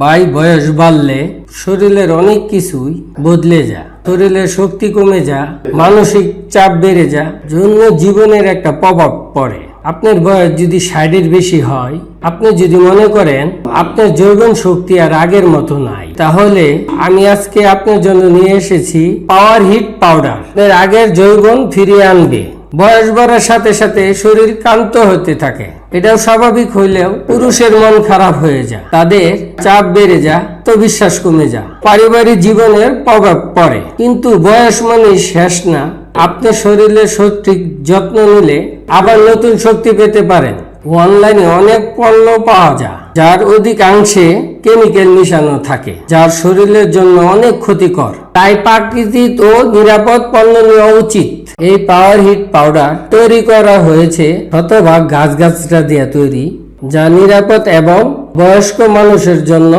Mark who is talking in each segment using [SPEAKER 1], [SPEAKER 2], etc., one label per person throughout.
[SPEAKER 1] ভাই, বয়স বাড়লে শরীরের অনেক কিছুই বদলে যায়। শরীরের শক্তি কমে যায়, মানসিক চাপ বেড়ে যায়, জন্য জীবনের একটা প্রভাব পড়ে। আপনার বয়স যদি 60-এর বেশি হয়, আপনি যদি মনে করেন আপনার যৌবন শক্তি আর আগের মতো নাই, তাহলে আমি আজকে আপনার জন্য নিয়ে এসেছি পাওয়ার হিট পাউডার। আপনার আগের যৌবন ফিরিয়ে আনবে। বয়স বাড়ার সাথে সাথে শরীর ক্লান্ত হতে থাকে, এটাও স্বাভাবিক হইলেও পুরুষের মন খারাপ হয়ে যায়, তাদের চাপ বেড়ে যায়, তো বিশ্বাস কমে যায়, পারিবারিক জীবনের প্রভাব পড়ে। কিন্তু বয়স মানে শেষ না। আপনার শরীরের সঠিক যত্ন নিলে আবার নতুন শক্তি পেতে পারেন। অনলাইনে অনেক পণ্য পাওয়া যায় যার অধিকাংশে কেমিক্যাল মিশানো থাকে, যার শরীরের জন্য অনেক ক্ষতিকর। তাই প্রাকৃতিক ও নিরাপদ পণ্য নেওয়া উচিত। এই পাওয়ার হিট পাউডার তৈরি করা হয়েছে শতভাগ গাছগাছরা দিয়ে তৈরি, যা নিরাপদ এবং বয়স্ক মানুষের জন্য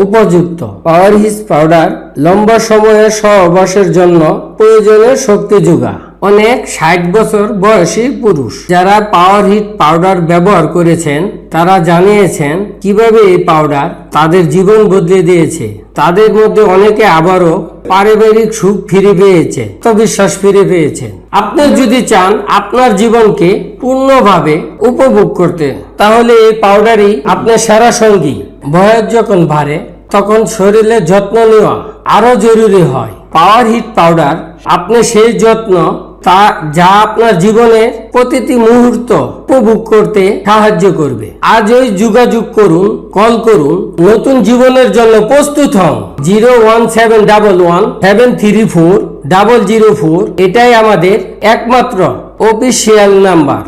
[SPEAKER 1] উপযুক্ত। পাওয়ার হিট পাউডার লম্বা সময়ের সহবাসের জন্য প্রয়োজনীয় শক্তি যোগায়। অনেক 60 বছর বয়সী পুরুষ যারা পাওয়ার হিট পাউডার ব্যবহার করেছেন, তারা জানিয়েছেন কিভাবে এই পাউডার তাদের জীবন বদলে দিয়েছে। তাদের মধ্যে অনেকে আবারও পারিবারিক সুখ ফিরে পেয়েছে, তো বিশ্বাস ফিরে পেয়েছেন। আপনি যদি চান আপনার জীবনকে পূর্ণভাবে উপভোগ করতে, তাহলে এই পাউডারই আপনার সেরা সঙ্গী। বয়স যখন বাড়ে, তখন শরীরের যত্ন নেওয়া আরো জরুরি হয়। পাওয়ার হিট পাউডার আপনি সেই যত্ন যা আপনার জীবনের প্রতিটি মুহূর্ত উপভোগ করতে সাহায্য করবে। আজই যোগাযোগ করুন, কল করুন, নতুন জীবনের জন্য প্রস্তুত হন। 01711734004, এটাই আমাদের একমাত্র অফিসিয়াল নাম্বার।